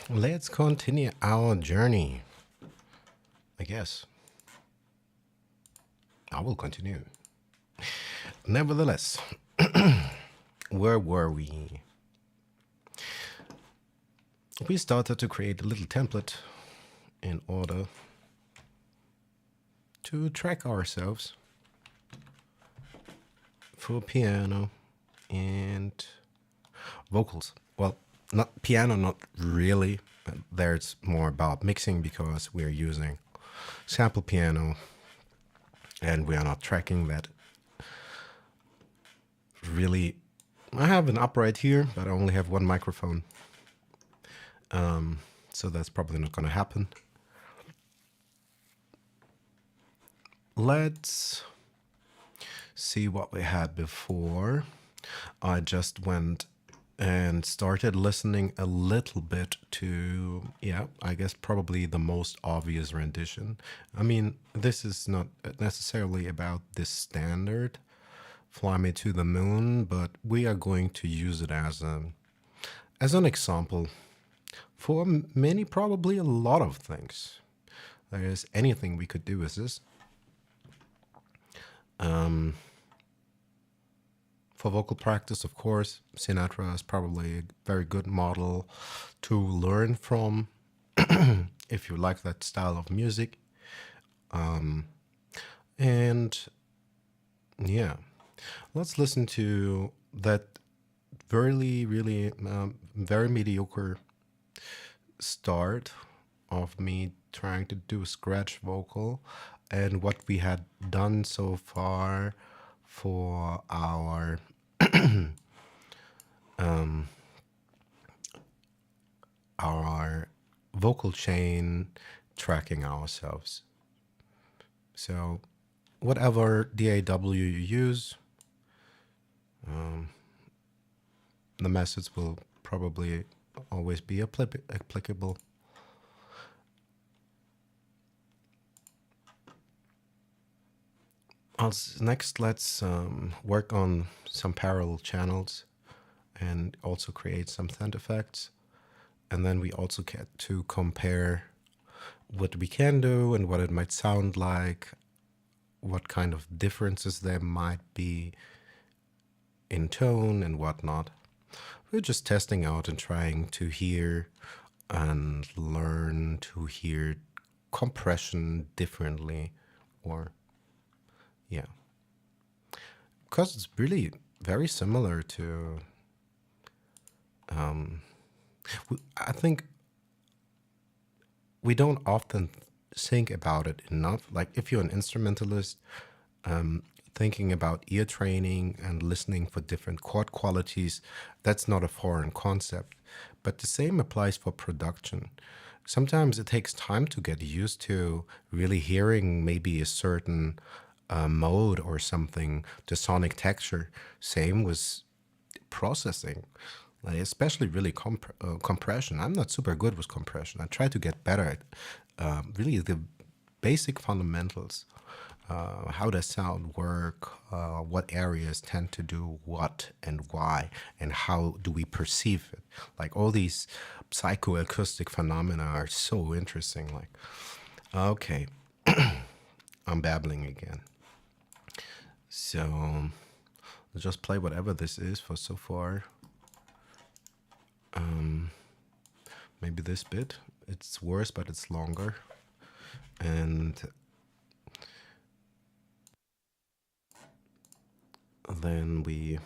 Let's continue our journey. I guess I will continue. Nevertheless, where were we? We started to create a little template in order to track ourselves for piano and vocals. Well, not piano, not really. There's more about mixing because we're using sample piano and we are not tracking that. Really, I have an upright here, but I only have one microphone. So that's probably not going to happen. Let's see what we had before. I just went and started listening a little bit to, I guess probably the most obvious rendition. I mean, this is not necessarily about this standard Fly Me to the Moon, but we are going to use it as an example for many, probably a lot of things. There is anything we could do with this. For vocal practice, of course, Sinatra is probably a very good model to learn from if you like that style of music. And yeah, let's listen to that really very mediocre start of me trying to do a scratch vocal and what we had done so far for our our vocal chain tracking ourselves. So whatever DAW you use, the methods will probably always be applicable. Next, let's work on some parallel channels and also create some sound effects. And then we also get to compare what we can do and what it might sound like, what kind of differences there might be in tone and whatnot. We're just testing out and trying to hear and learn to hear compression differently, or because it's really very similar to I think we don't often think about it enough. Like if you're an instrumentalist, thinking about ear training and listening for different chord qualities, that's not a foreign concept. But the same applies for production. Sometimes it takes time to get used to really hearing maybe a certain mode or something, the sonic texture. Same with processing, like especially really compression. I'm not super good with compression. I try to get better at really the basic fundamentals. How does sound work? What areas tend to do what and why? And how do we perceive it? Like all these psychoacoustic phenomena are so interesting. Like, okay, I'm babbling again. So let's just play whatever this is for so far. Maybe this bit. It's worse, but it's longer. And then we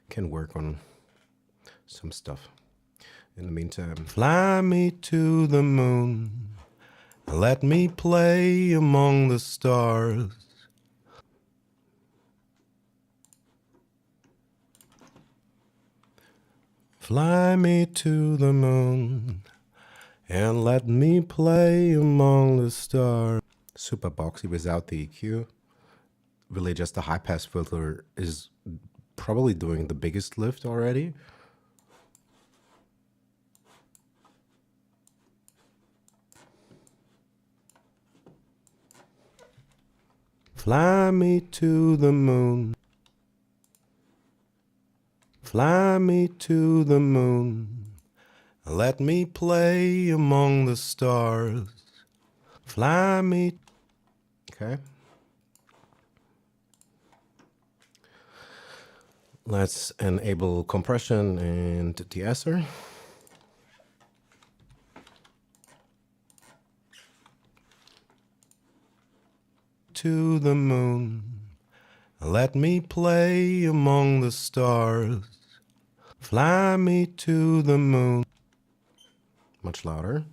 can work on some stuff. In the meantime, fly me to the moon, let me play among the stars. Fly me to the moon and let me play among the stars. Super boxy without the EQ. Really just the high pass filter is probably doing the biggest lift already. Fly me to the moon. Fly me to the moon. Let me play among the stars. Fly me. Okay. Let's enable compression and de-esser. To the moon. Let me play among the stars. Fly me to the moon. Much louder.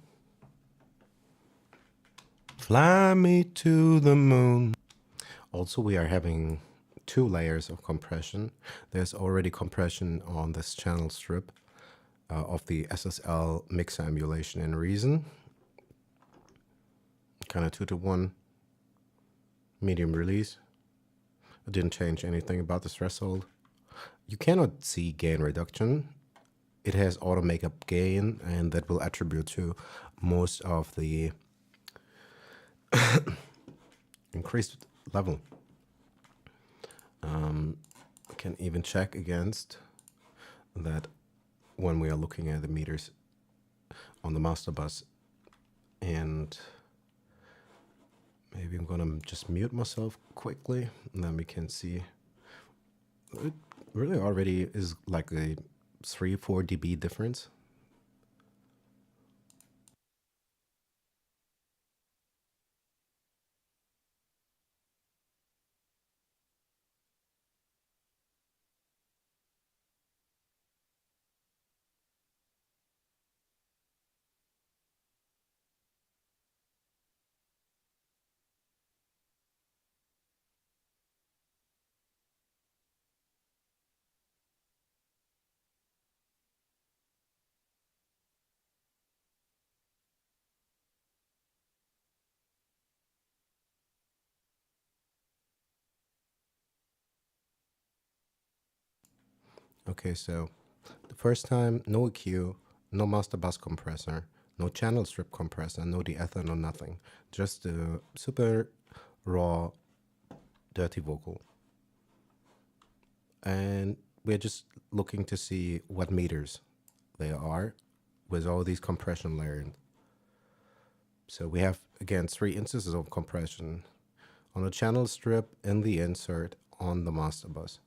Fly me to the moon. Also, we are having 2 layers of compression. There's already compression on this channel strip of the SSL mixer emulation in Reason. Kind of 2-to-1 medium release. I didn't change anything about the threshold. You cannot see gain reduction. It has auto makeup gain, and that will attribute to most of the increased level. I can even check against that when we are looking at the meters on the master bus. And maybe I'm gonna just mute myself quickly, and then we can see it really already is like a 3-4 dB difference. Okay, so the first time, no EQ, no master bus compressor, no channel strip compressor, no de-ether, no nothing. Just a super raw, dirty vocal. And we're just looking to see what meters they are with all these compression layers. So we have, again, 3 instances of compression on the channel strip in the insert on the master bus.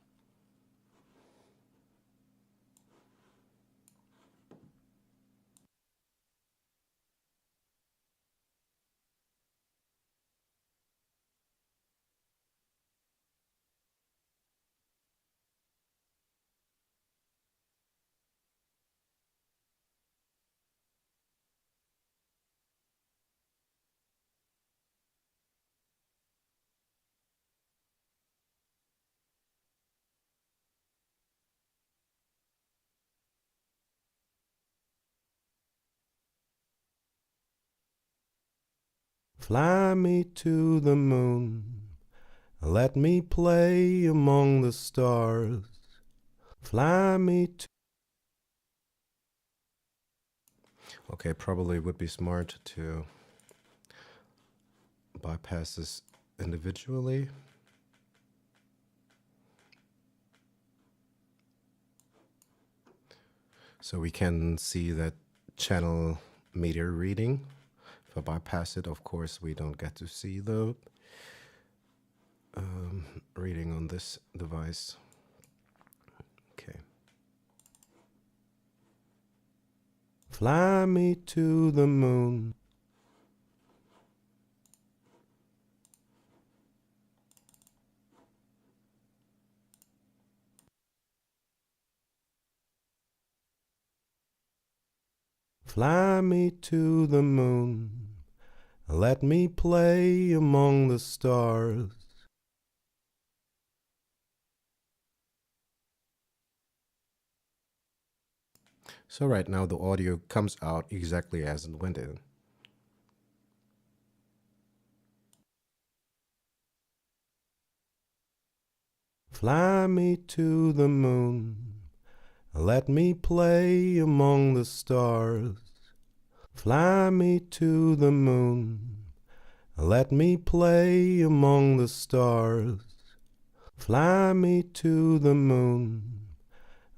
Fly me to the moon, let me play among the stars. Fly me to... Okay, probably would be smart to bypass this individually. So we can see that channel meter reading. If I bypass it, of course, we don't get to see the reading on this device. Okay. Fly me to the moon. Fly me to the moon. Let me play among the stars. So right now the audio comes out exactly as it went in. Fly me to the moon. Let me play among the stars. Fly me to the moon. Let me play among the stars. Fly me to the moon.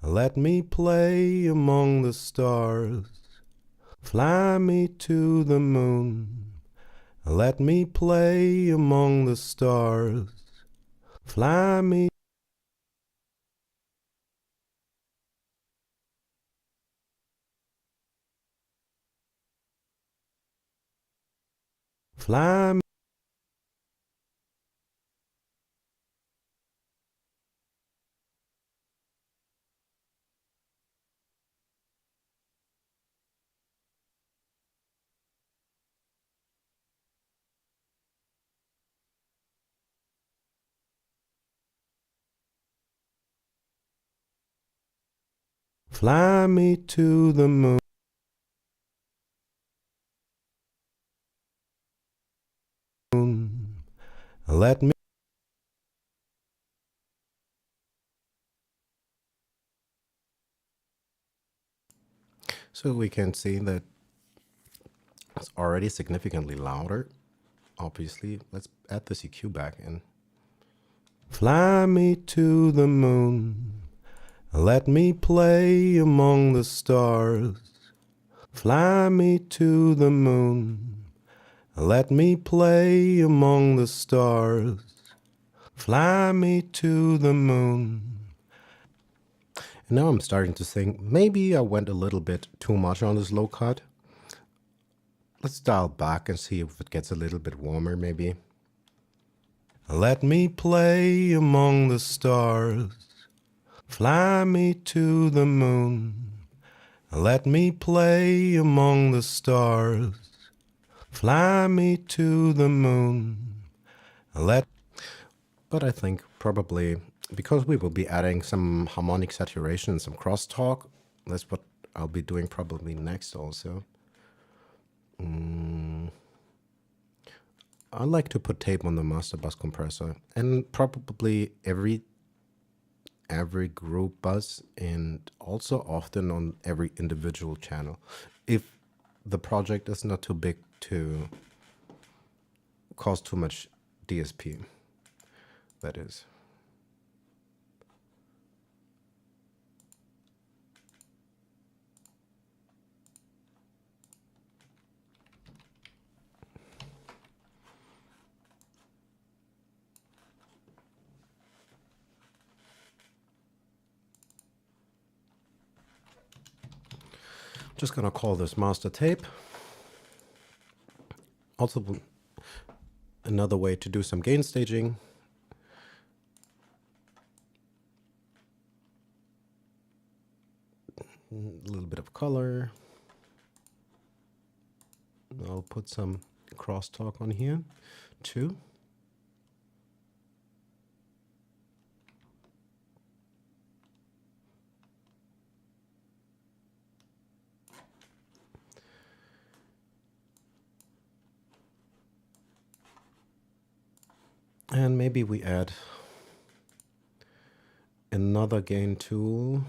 Let me play among the stars. Fly me to the moon, let me play among the stars. Fly me, fly me. Fly me to the moon. Let me. So we can see that it's already significantly louder. Obviously, let's add the CQ back in. Fly me to the moon, let me play among the stars. Fly me to the moon, let me play among the stars. Fly me to the moon. And now I'm starting to think maybe I went a little bit too much on this low cut. Let's dial back and see if it gets a little bit warmer maybe. Let me play among the stars. Fly me to the moon. Let me play among the stars. Fly me to the moon. But I think probably because we will be adding some harmonic saturation, some crosstalk, that's what I'll be doing probably next also. I like to put tape on the master bus compressor and probably every group bus and also often on every individual channel if the project is not too big to cause too much DSP, that is. Just gonna call this master tape. Also, another way to do some gain staging. A little bit of color. I'll put some crosstalk on here too. And maybe we add another gain tool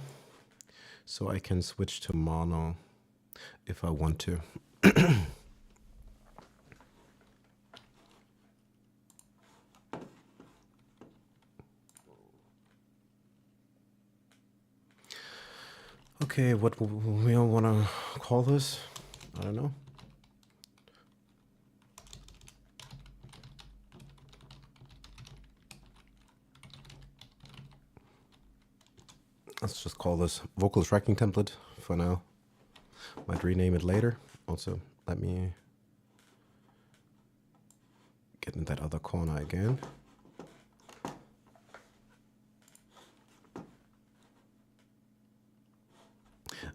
so I can switch to mono if I want to. Okay, what we want to call this? I don't know. Let's just call this vocal tracking template for now. Might rename it later. Also, let me get in that other corner again.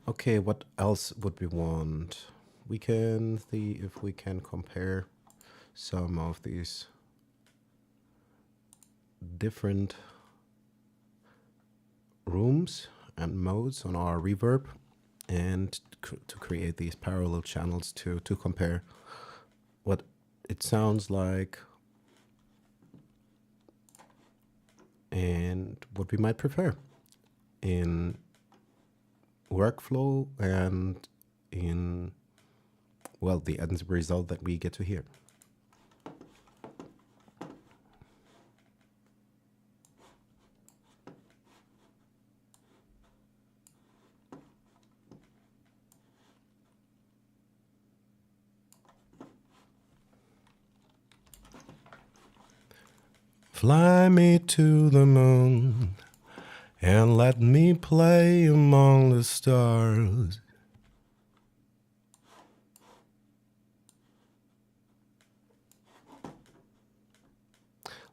Okay, what else would we want? We can see if we can compare some of these different rooms and modes on our reverb and to create these parallel channels to compare what it sounds like and what we might prefer in workflow and in, well, the end result that we get to hear. Fly me to the moon and let me play among the stars.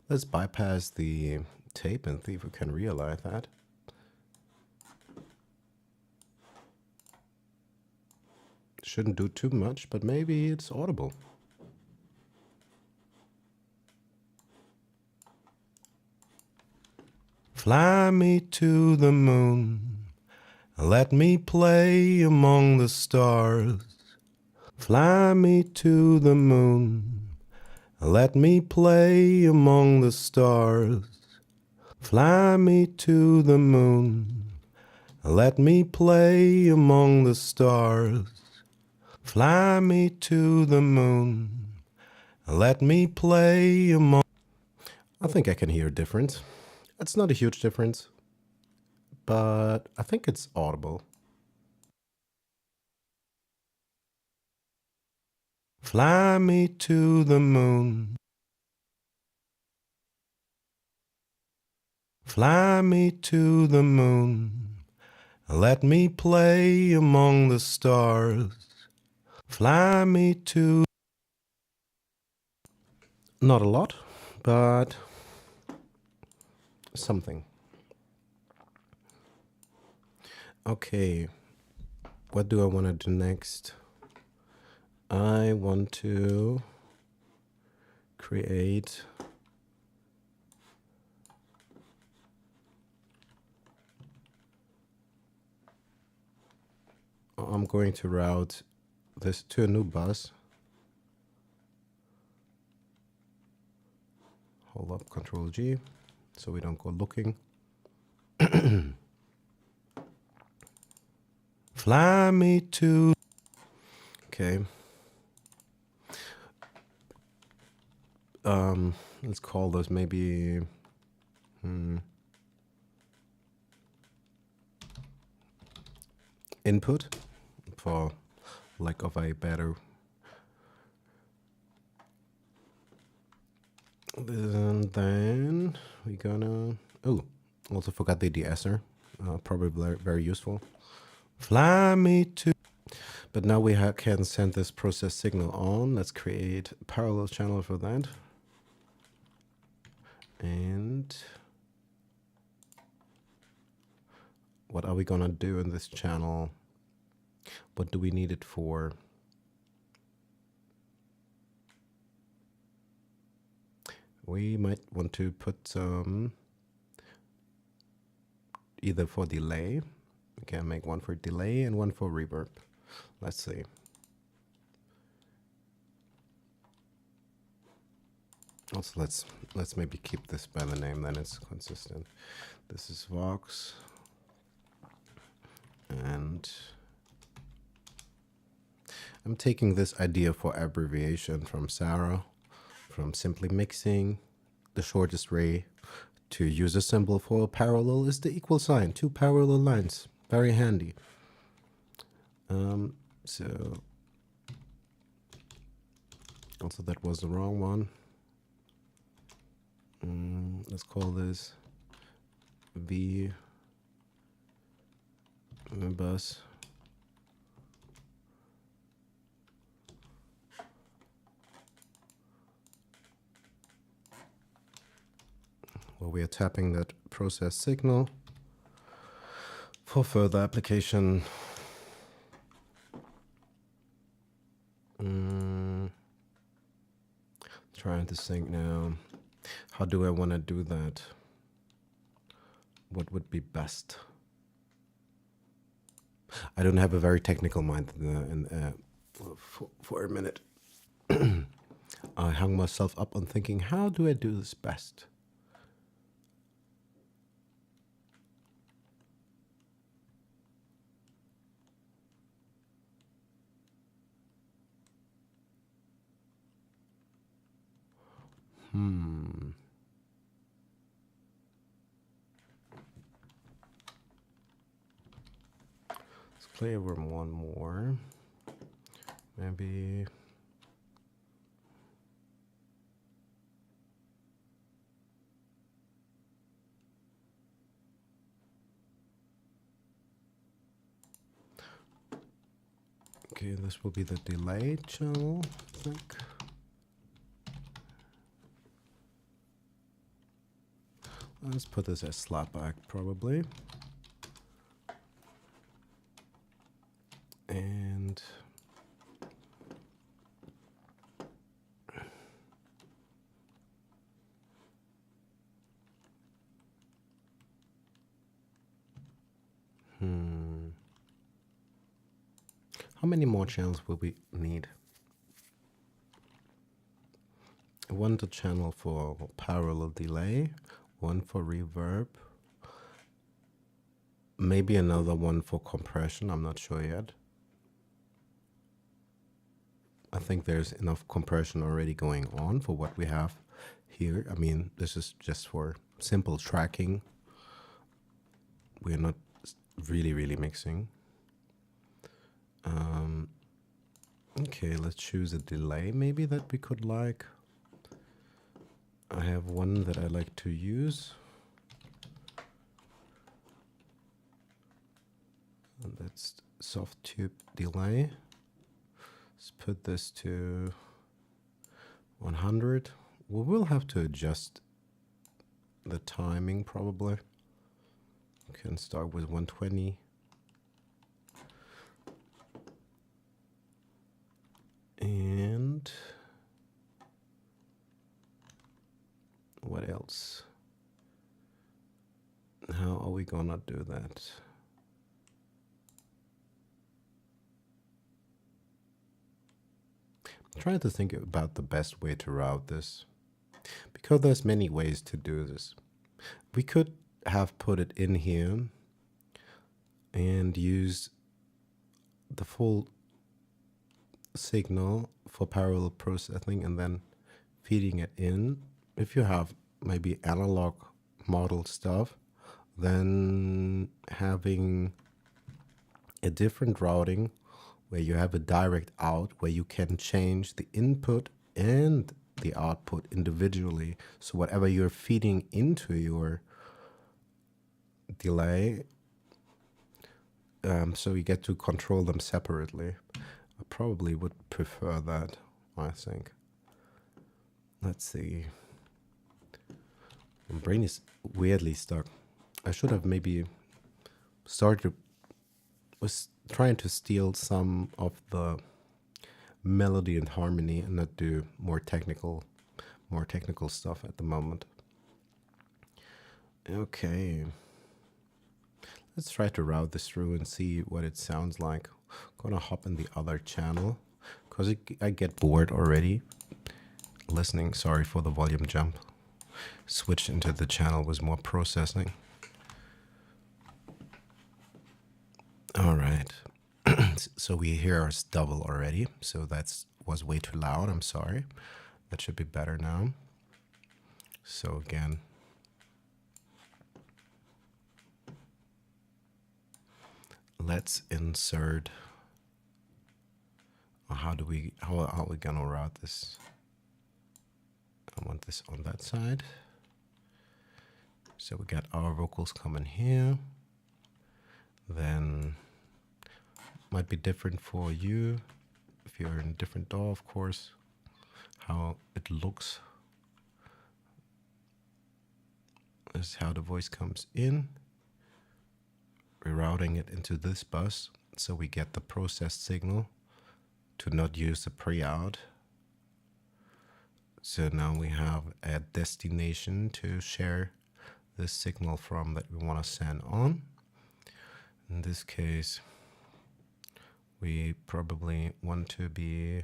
Let's bypass the tape and see if we can realize that. Shouldn't do too much, but maybe it's audible. Fly me to the moon, let me play among the stars. Fly me to the moon, let me play among the stars. Fly me to the moon, let me play among the stars. Fly me to the moon, let me play among... I think I can hear a difference. It's not a huge difference, but I think it's audible. Fly me to the moon. Fly me to the moon. Let me play among the stars. Fly me to... Not a lot, but something. Okay, what do I want to do next? I want to create I'm going to route this to a new bus. Hold up, Control G, so we don't go looking. Fly me to... Okay. Let's call this maybe... input, for lack of a better... And then we're gonna... Oh, also forgot the de-esser. Probably very, very useful. Fly me to... But now we can send this process signal on. Let's create a parallel channel for that. And what are we gonna do in this channel? What do we need it for? We might want to put some either for delay. We can make one for delay and one for reverb. Let's see. Also, let's maybe keep this by the name, then it's consistent. This is Vox, and I'm taking this idea for abbreviation from Sarah, from simply mixing the shortest ray to use a symbol for a parallel is the equal sign, two parallel lines. Very handy. So also that was the wrong one. Let's call this V bus. Well, we are tapping that process signal for further application. Trying to think now. How do I want to do that? What would be best? I don't have a very technical mind for a minute. I hung myself up on thinking, how do I do this best? Let's play over one more. Maybe... Okay, this will be the delay channel, I think. Let's put this as slapback, probably. And how many more channels will we need? One to channel for parallel delay, one for reverb, maybe another one for compression, I'm not sure yet. I think there's enough compression already going on for what we have here. I mean, this is just for simple tracking. We're not really mixing. Okay, let's choose a delay maybe that we could like. I have one that I like to use. And that's soft tube delay. Let's put this to 100. We will have to adjust the timing probably. We can start with 120. And what else? How are we gonna do that? I'm trying to think about the best way to route this, because there's many ways to do this. We could have put it in here and use the full signal for parallel processing and then feeding it in. If you have maybe analog model stuff, then having a different routing where you have a direct out where you can change the input and the output individually. So whatever you're feeding into your delay, so you get to control them separately. I probably would prefer that, I think. Let's see. My brain is weirdly stuck. I should have maybe was trying to steal some of the melody and harmony and not do more technical stuff at the moment. Okay. Let's try to route this through and see what it sounds like. I'm gonna hop in the other channel because I get bored already listening. Sorry for the volume jump. Switched into the channel was more processing. All right. So we hear us double already. So that was way too loud. I'm sorry. That should be better now. So again. Let's insert. How are we gonna route this? I want this on that side. So we got our vocals coming here. Then might be different for you if you're in a different DAW, of course, how it looks. This is how the voice comes in. Rerouting it into this bus so we get the processed signal to not use the pre-out. So now we have a destination to share this signal from that we want to send on. In this case, we probably want to be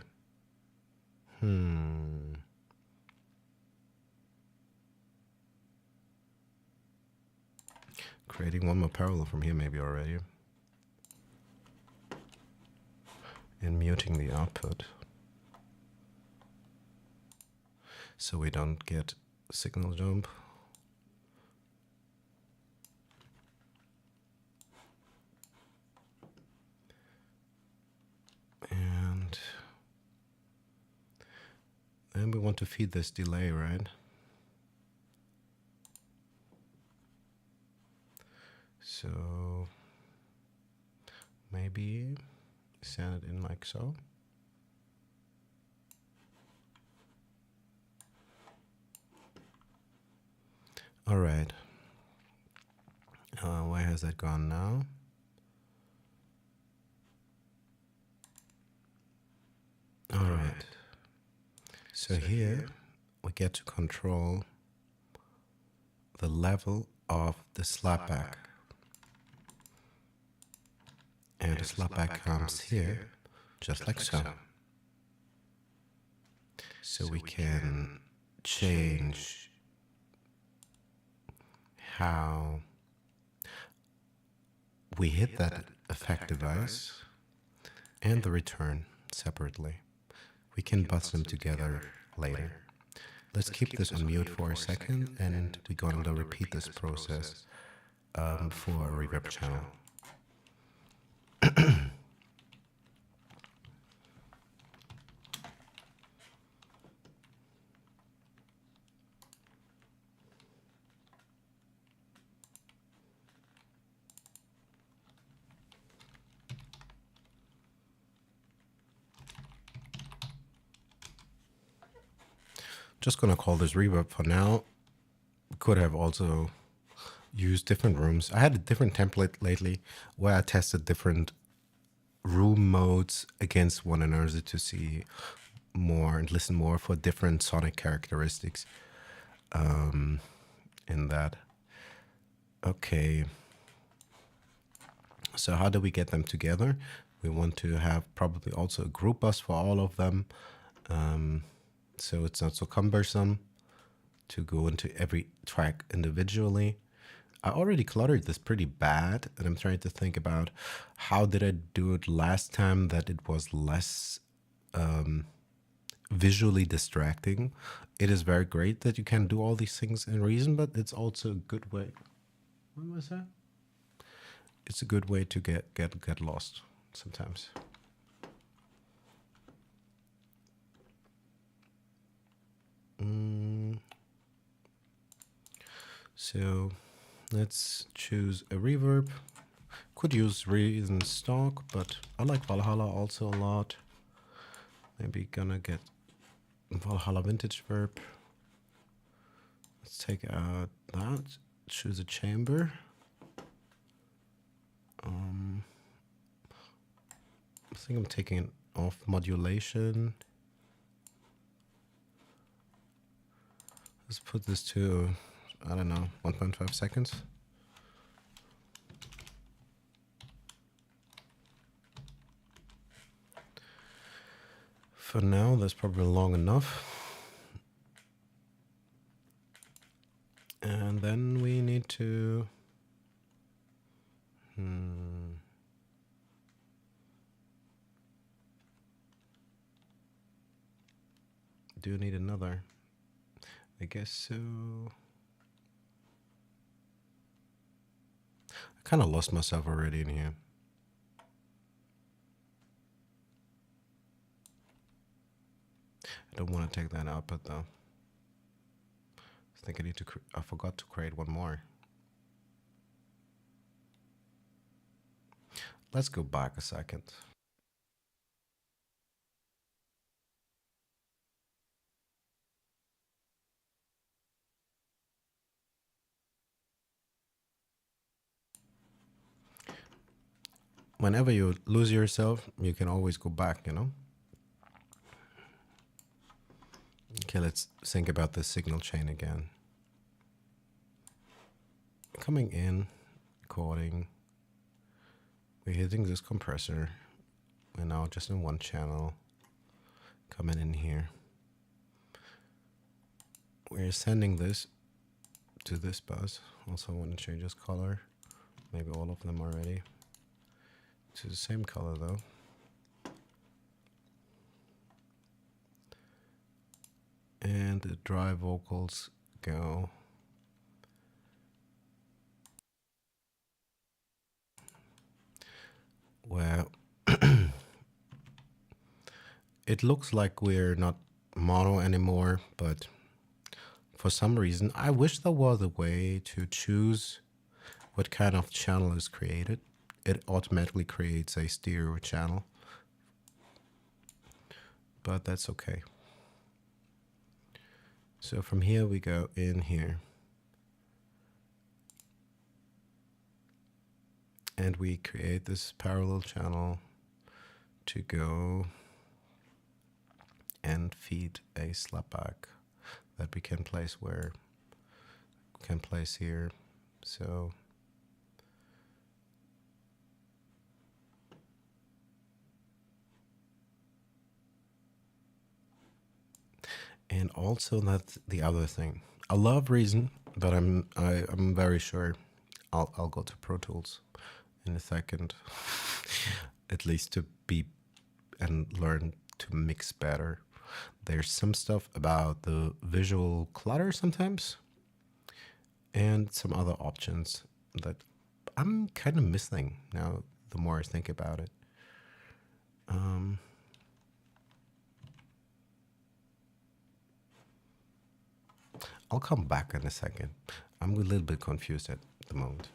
creating one more parallel from here maybe already. And muting the output. So we don't get signal jump. And then we want to feed this delay, right? So maybe Send it in like so. All right. Where has that gone now? All right. So here we get to control the level of the slapback. And the slapback comes here, just like so. So we can change how we hit that effect device and the return separately. We can buzz them together later. Let's keep this on mute for a second, and we're going to repeat this process for a reverb channel. Just gonna call this reverb for now. Could have also used different rooms. I had a different template lately where I tested different room modes against one another to see more and listen more for different sonic characteristics in that. Okay. So how do we get them together? We want to have probably also a group bus for all of them. So it's not so cumbersome to go into every track individually. I already cluttered this pretty bad, and I'm trying to think about how did I do it last time that it was less visually distracting. It is very great that you can do all these things in Reason, but it's also a good way. What was that? It's a good way to get lost sometimes. So let's choose a reverb. Could use Reason stock, but I like Valhalla also a lot. Maybe gonna get Valhalla vintage verb. Let's take out that. Choose a chamber. I think I'm taking off modulation. Let's put this to, I don't know, 1.5 seconds. For now, that's probably long enough. And then we need to do need another. I guess so. I kind of lost myself already in here. I don't want to take that output though. I think I need to. I forgot to create one more. Let's go back a second. Whenever you lose yourself, you can always go back, you know? Okay, let's think about the signal chain again. Coming in, recording. We're hitting this compressor. We're now just in one channel. Coming in here. We're sending this to this bus. Also want to change this color. Maybe all of them already. To the same color though. And the dry vocals go. Well, it looks like we're not mono anymore, but for some reason, I wish there was a way to choose what kind of channel is created. It automatically creates a stereo channel. but that's okay. So from here we go in here. And we create this parallel channel to go and feed a slapback that we can place here. So and also that's the other thing. I love Reason, but I'm very sure I'll go to Pro Tools in a second, at least to be and learn to mix better. There's some stuff about the visual clutter sometimes, and some other options that I'm kind of missing now. The more I think about it, I'll come back in a second. I'm a little bit confused at the moment.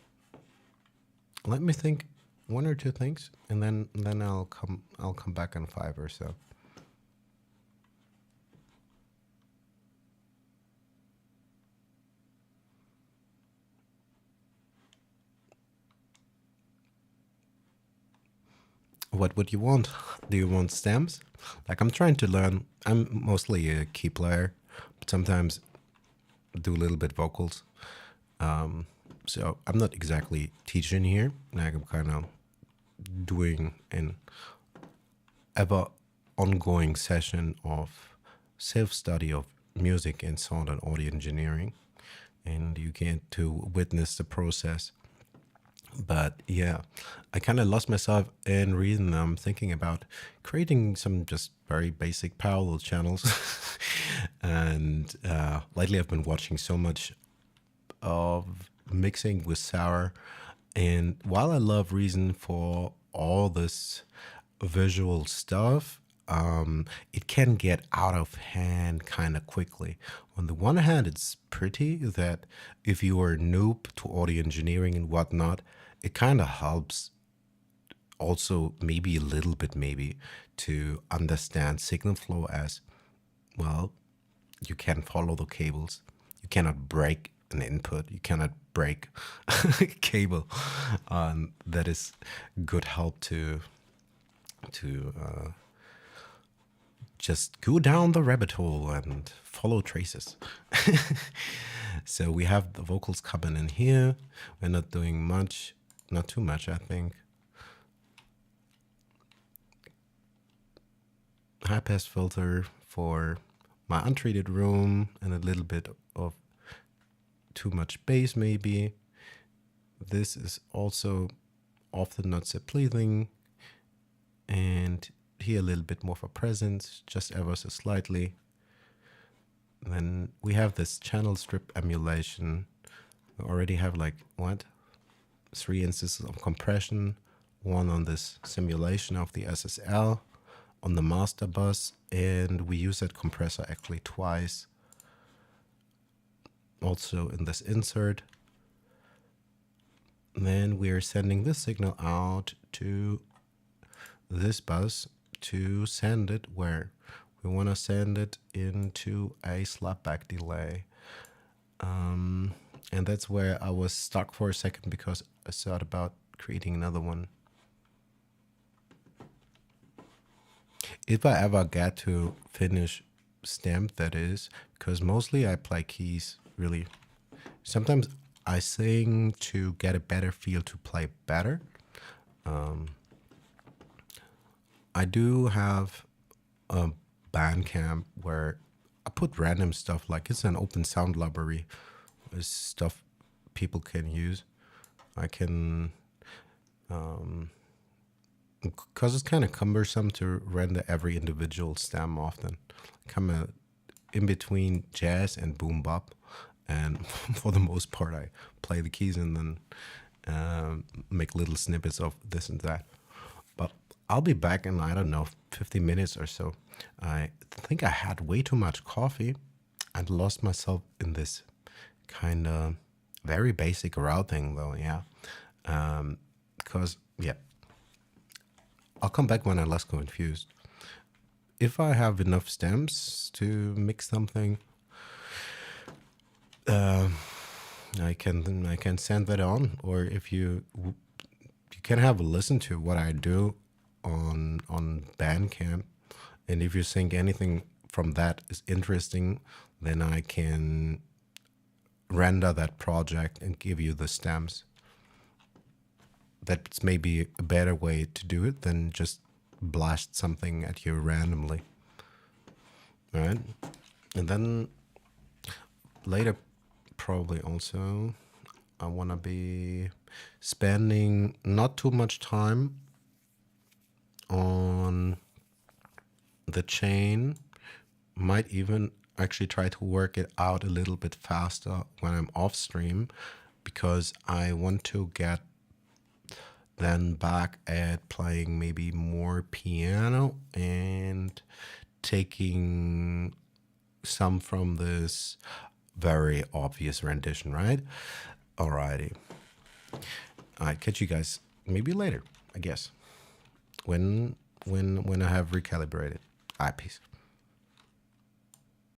Let me think one or two things, and then I'll come back in 5 or so. What would you want? Do you want stems? Like, I'm trying to learn. I'm mostly a key player, but sometimes do a little bit vocals. So I'm not exactly teaching here. Like, I'm kind of doing an ever ongoing session of self-study of music and sound and audio engineering, and you get to witness the process. But yeah, I kind of lost myself in Reason. I'm thinking about creating some just very basic parallel channels. And lately I've been watching so much of mixing with Sour. And while I love Reason for all this visual stuff, it can get out of hand kind of quickly. On the one hand, it's pretty that if you are a noob to audio engineering and whatnot, it kind of helps also maybe a little bit maybe to understand signal flow as well. You can follow the cables. You cannot break an input. You cannot break a cable. That is good help to just go down the rabbit hole and follow traces. So we have the vocals coming in here. We're not doing much, not too much, I think. High pass filter for my untreated room and a little bit of too much bass maybe. This is also often not so pleasing. And here a little bit more for presence, just ever so slightly. Then we have this channel strip emulation. We already have like, 3 instances of compression, one on this simulation of the SSL, on the master bus, and we use that compressor actually twice. Also in this insert. And then we are sending this signal out to this bus to send it where we want to send it into a slapback delay. And that's where I was stuck for a second because I thought about creating another one. If I ever get to finish stamp, that is, because mostly I play keys, really. Sometimes I sing to get a better feel to play better. I do have a Bandcamp where I put random stuff, like it's an open sound library. It's stuff people can use. I can, because it's kind of cumbersome to render every individual stem often. Come in between jazz and boom bop, and for the most part I play the keys and then make little snippets of this and that. But I'll be back in, I don't know, 50 minutes or so. I think I had way too much coffee and lost myself in this kind of very basic routing though, yeah. Because, yeah, I'll come back when I'm less confused. if I have enough stems to mix something, I can send that on. Or if you can have a listen to what I do on Bandcamp, and if you think anything from that is interesting, then I can render that project and give you the stems. That's maybe a better way to do it than just blast something at you randomly. All right? And then later, probably also, I want to be spending not too much time on the chain. Might even actually try to work it out a little bit faster when I'm off stream, because I want to get then back at playing maybe more piano and taking some from this very obvious rendition, right? Alrighty. I catch you guys maybe later, I guess. When I have recalibrated. Alright, peace.